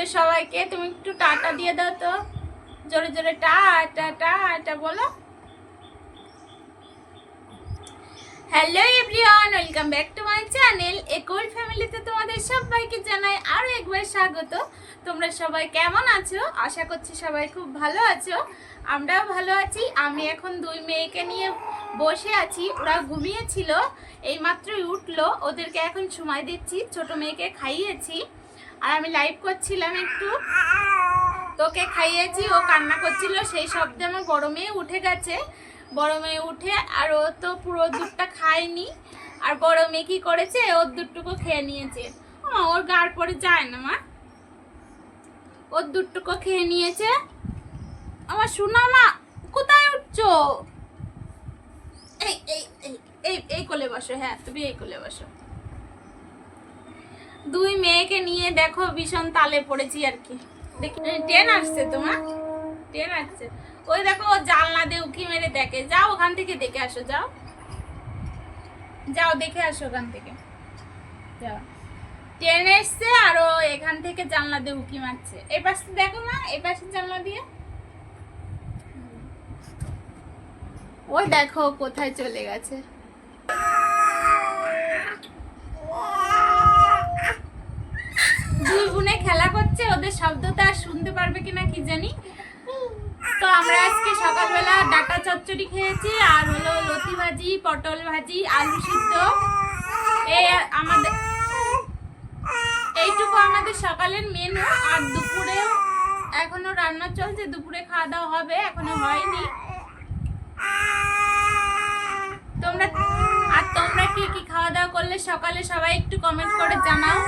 তো সবাইকে তুমি একটু টাটা দিয়ে দাও তো, জোরে জোরে টাটা টাটা বলো। Hello everyone, welcome back to my channel একুল ফ্যামিলিতে তোমাদের সবাইকে জানাই আরও একবার স্বাগত। তোমরা সবাই কেমন আছো? আশা করছি সবাই খুব ভালো আছো, আমরাও ভালো আছি। আমি এখন দুই মেয়েকে নিয়ে বসে আছি, ওরা ঘুমিয়েছিল, এইমাত্রই উঠলো, ওদেরকে এখন সময় দিচ্ছি। ছোট মেয়েকে খাইয়েছি আর আমি লাইভ করছিলাম একটু, তোকে খাইয়েছি, ও কান্না করছিল, সেই শব্দে আমার বড় মেয়ে উঠে গেছে। বড় মেয়ে উঠে আর ও তো পুরো দুধটা খায়নি, আর বড় মেয়ে কি করেছে, ওর দুধটুকু খেয়ে নিয়েছে। ওর গাড় পরে যায় না মা, ওর দুধটুকু খেয়ে নিয়েছে। আমার সোনা মা কোথায় উঠছো? এই এই এই এই কোলে বসো, হ্যাঁ তুমি এই কোলে বসো। দুই মেয়েকে নিয়ে দেখো ভীষণ তালে পড়েছি আর কি। দেখি ট্রেন আসছে, তোমার ট্রেন আসছে। ওই দেখো ও জানলা দিয়ে উকি মেরে দেখে, যাও ওখান থেকে দেখে আসো, যাও যাও দেখে আসো ওখান থেকে, যাও। ট্রেন এসছে আর ও এখান থেকে জানলা দিয়ে উকি মারছে। এই পাশে দেখো মা, এই পাশে জানলা দিয়ে, ওই দেখো কোথায় চলে গেছে। দুই বোনে খেলা করছে, ওদের শব্দটা আর শুনতে পারবে কিনা কি জানি। তো আমরা আজকে সকালবেলা ডাটা চচ্চড়ি খেয়েছি, আর হলো লতি ভাজি, পটল ভাজি, আলু সিদ্ধ। এই আমাদের এইটুকু আমাদের সকালের মেনু। আর দুপুরেও এখনো রান্না চলছে, দুপুরে খাওয়া দাওয়া হবে, এখনো হয়নি। তোমরা কি কি খাওয়া দাওয়া করলে সকালে, সবাই একটু কমেন্ট করে জানাও।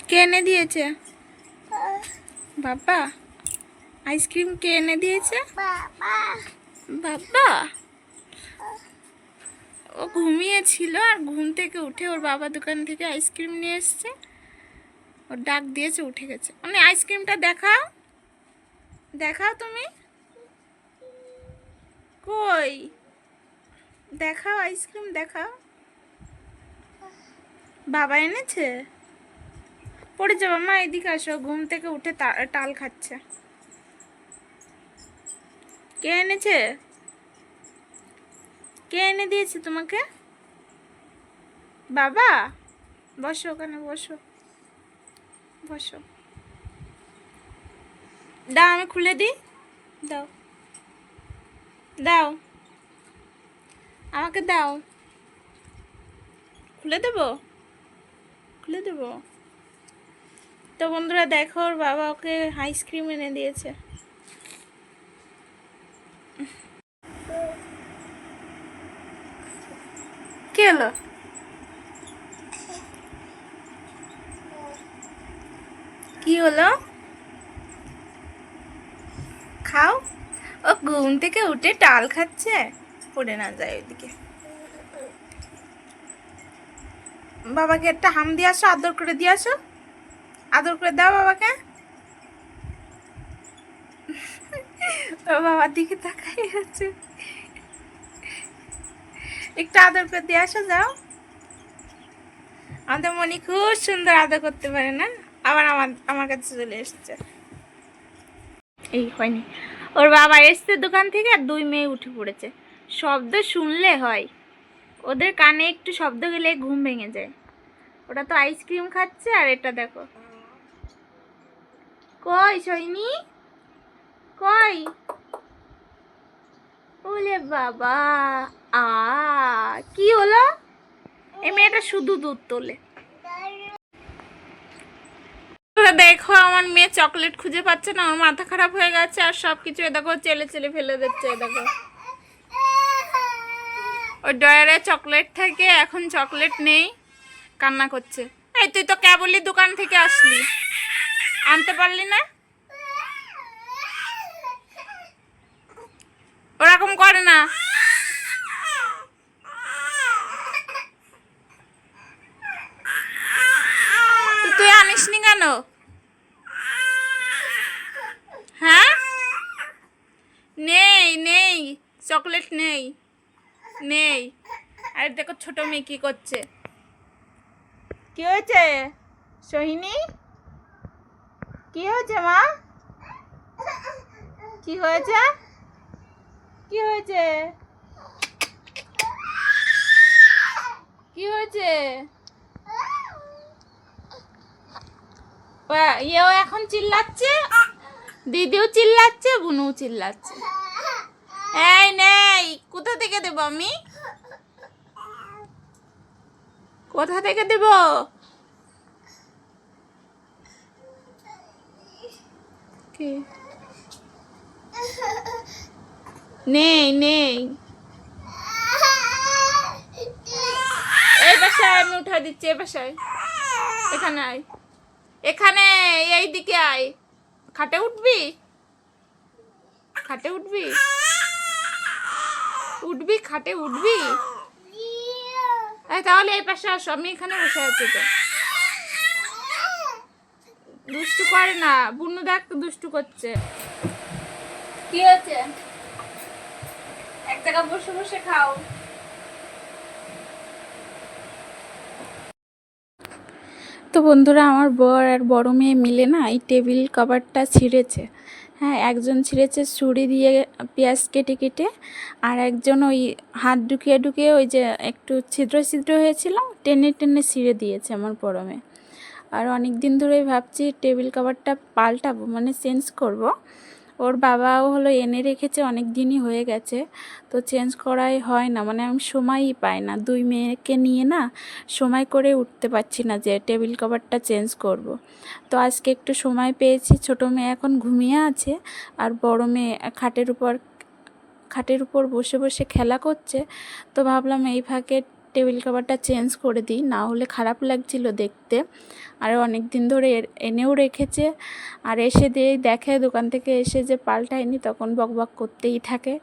কে এনে দিয়েছে? বাবা। আইসক্রিম কে এনে দিয়েছে? বাবা। ও ঘুমিয়েছিল আর ঘুম থেকে উঠে ওর বাবা দোকান থেকে আইসক্রিম নিয়ে এসছে, ওর ডাক দিয়েছে, উঠে গেছে। মানে আইসক্রিমটা দেখাও, দেখাও তুমি, কই দেখাও, আইসক্রিম দেখাও। বাবা এনেছে? পড়ে যাবো মা, এদিকে আসো। ঘুম থেকে উঠে টাল খাচ্ছে। কে এনেছে? কে এনে দিয়েছে তোমাকে? বাবা। বসো ওখানে, বসো বসো। দাও আমি খুলে দিই, দাও দাও, আমাকে দাও, খুলে দেবো, খুলে দেবো। তো বন্ধুরা দেখো, ওর বাবা ওকে আইসক্রিম এনে দিয়েছে। কি হলো? কি হলো? খাও। ও ঘুম থেকে উঠে টাল খাচ্ছে, পড়ে না যায় ওইদিকে। বাবাকে একটা হাম দিয়ে আসো, আদর করে দিয়ে আসো, আদর করে দাও বাবাকে। বাবার দিকে তাকাই আছে, একটু আদর করে দিয়ে আসো, যাও। আমাদের মনি খুব সুন্দর আদর করতে পারে না? আবার আমার কাছে চলে এসছে। এই হয়নি, ওর বাবা এসছে দোকান থেকে আর দুই মেয়ে উঠে পড়েছে। শব্দ শুনলে হয়, ওদের কানে একটু শব্দ গেলে ঘুম ভেঙে যায়। ওটা তো আইসক্রিম খাচ্ছে, আর এটা দেখো। কই সৈনি, কই? ওলে বাবা। আ কি হলো? এই মেয়েটা শুধু দুধ তোলে। দেখো আমার মেয়ে চকলেট খুঁজে পাচ্ছে না, আমার মাথা খারাপ হয়ে গেছে, আর সবকিছু দেখো চেলে চেলে ফেলে দিচ্ছে। দেখো ওই ডয়ারে চকলেট থেকে এখন চকলেট নেই, কান্না করছে। এই তুই তো কেবলই দোকান থেকে আসলি, আনতে পারলি না? ওরকম করে না। তুই আনিসনি কেন? হ্যাঁ, নেই নেই, চকলেট নেই, নেই। আর দেখো ছোট মেয়ে কি করছে। কি হয়েছে? সোহিনী, কি হয়েছে মা? কি হয়েছে? কি হয়েছে? কি হয়েছে? ইয়েও এখন চিল্লাচ্ছে, দিদিও চিল্লাচ্ছে, বুনুও চিল্লাচ্ছে। এই নেই, কোথা থেকে দেবো আমি? কোথা থেকে দেব? নেই নেই, এই বাসায় আমি উঠা দিচ্ছি। এই বাসায়, এখানে আয়, এখানে, এই দিকে আয়। খাটে উঠবি? খাটে উঠবি? উঠবি? খাটে উঠবি? তাহলে এই পাশে আসো, আমি এখানে বসে আছি। তো দুষ্টু করে না, বুনু দেখ দুষ্টু করছে। কি হয়েছে? এক জায়গায় বসে বসে খাও। তো বন্ধুরা, আমার বর আর বড় মেয়ে মিলে না এই টেবিল কভারটা ছিঁড়েছে। হ্যাঁ, একজন ছিঁড়েছে ছুরি দিয়ে পেঁয়াজ কেটে কেটে, আর একজন ওই হাত ঢুকিয়ে ঢুকিয়ে ওই যে একটু ছিদ্র ছিদ্র হয়েছিল টেনে টেনে ছিঁড়ে দিয়েছে আমার বড় মেয়ে। আর অনেক দিন ধরেই ভাবছি টেবিল কভারটা পাল্টাবো, মানে চেঞ্জ করব। ওর বাবাও হলো এনে রেখেছে, অনেক দিনই হয়ে গেছে, তো চেঞ্জ করাই হয় না, মানে আমি সময়ই পাই না, দুই মেয়েকে নিয়ে না সময় করে উঠতে পারছি না যে টেবিল কভারটা চেঞ্জ করব। তো আজকে একটু সময় পেয়েছি, ছোটো মেয়ে এখন ঘুমিয়ে আছে আর বড় মেয়ে খাটের উপর বসে বসে খেলা করছে। তো ভাবলাম এই ফাঁকে টেবিল কভারটা চেঞ্জ করে দিই, না হলে খারাপ লাগছিল দেখতে। আর অনেক দিন ধরে এনেও রেখেছে, আর এসে দিয়ে দেখে দোকান থেকে এসে যে পাল্টায়নি, তখন বকবক করতেই থাকে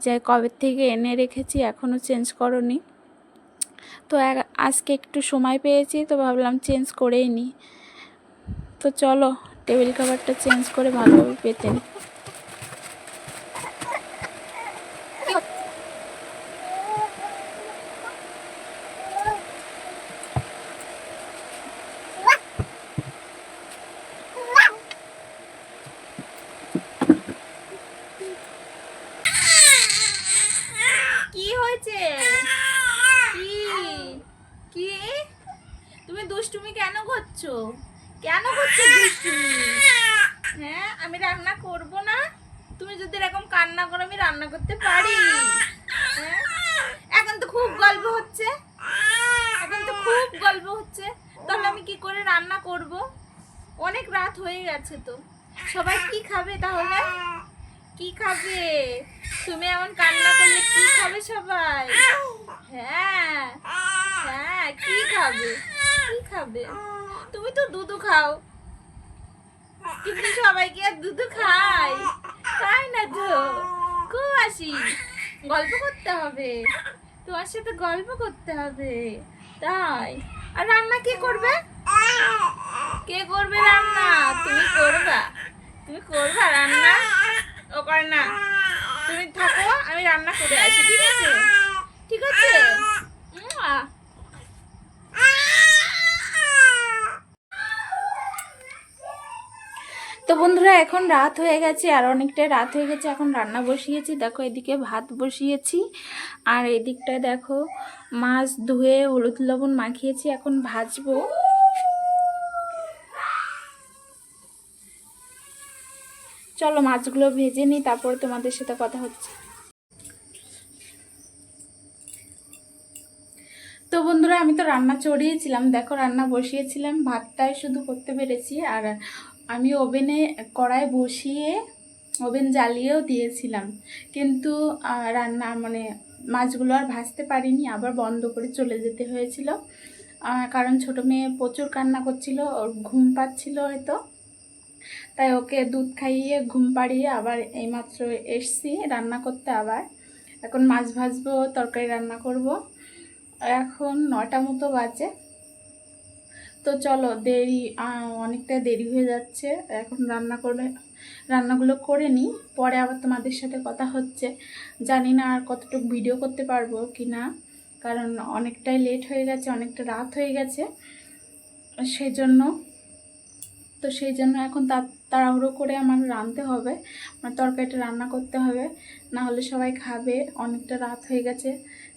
যে কবে থেকে এনে রেখেছি এখনও চেঞ্জ করনি। তো আজকে একটু সময় পেয়েছি, তো ভাবলাম চেঞ্জ করেই নিই। তো চলো টেবিল কভারটা চেঞ্জ করে ভালোভাবে পেতে নিই। কি হয়েছে? কি কি তুমি দুষ্টুমি কেন করছো? কেন করছো দুষ্টুমি? হ্যাঁ, আমি রান্না করব না? তুমি যদি এরকম কান্না করো আমি রান্না করতে পারি? হ্যাঁ, এখন তো খুব গল্প হচ্ছে, তাহলে আমি কি করে রান্না করব? অনেক রাত হয়ে গেছে, তো সবাই কি খাবে তাহলে? কি খাবে? তুমি এমন কান্না করলে কি খাবে সবাই? হ্যাঁ হ্যাঁ, কি খাবে? কি খাবে? তুমি তো দুধু খাও, কিন্তু সবাই কি আর দুধু খায়? খায় না তো। খুব আসি, গল্প করতে হবে, তোমার সাথে গল্প করতে হবে, তাই। আর রান্না কে করবে? কে করবে রান্না? তুমি করবা? তুমি করবা রান্না? ও করে না। তুমি থাকো, আমি রান্না করে আসি, ঠিক আছে? ঠিক আছে। তো বন্ধুরা, এখন রাত হয়ে গেছে, আর অনেকটাই রাত হয়ে গেছে, এখন রান্না বসিয়েছি। দেখো এদিকে ভাত বসিয়েছি, আর এদিকটায় দেখো মাছ ধুয়ে হলুদ লবণ মাখিয়েছি, এখন ভাজবো। চলো মাছগুলো ভেজে নিই, তারপর তোমাদের সাথে কথা হচ্ছে। তো বন্ধুরা, আমি তো রান্না চড়িয়েছিলাম, দেখো রান্না বসিয়েছিলাম, ভাতটাই শুধু করতে পেরেছি। আর আমি ওভেনে কড়াই বসিয়ে ওভেন জ্বালিয়েও দিয়েছিলাম, কিন্তু রান্না মানে মাছগুলো আর ভাজতে পারিনি, আবার বন্ধ করে চলে যেতে হয়েছিল। কারণ ছোটো মেয়ে প্রচুর কান্না করছিল, ওর ঘুম পাচ্ছিল হয়তো, তাই ওকে দুধ খাইয়ে ঘুম পাড়িয়ে আবার এইমাত্র এসছি রান্না করতে। আবার এখন মাছ ভাজবো, তরকারি রান্না করব। এখন 9টা মতো বাজে। তো চলো, অনেকটা দেরি হয়ে যাচ্ছে, এখন রান্নাগুলো করে নিই, পরে আবার তোমাদের সাথে কথা হচ্ছে। জানি না আর কতটুকু ভিডিও করতে পারবো কি না, কারণ অনেকটাই লেট হয়ে গেছে, অনেকটা রাত হয়ে গেছে। সেই জন্য এখন তাড়াহুড়ো করে আমার রাঁধতে হবে, আমার তরকারিটা রান্না করতে হবে, না হলে সবাই খাবে। অনেকটা রাত হয়ে গেছে,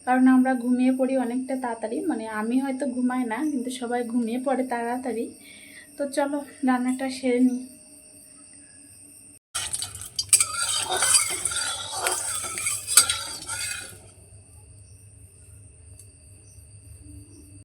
কারণ আমরা ঘুমিয়ে পড়ি অনেকটা তাড়াতাড়ি, মানে আমি হয়তো ঘুমাই না কিন্তু সবাই ঘুমিয়ে পড়ে তাড়াতাড়ি। তো চলো রান্নাটা সেরে নিই।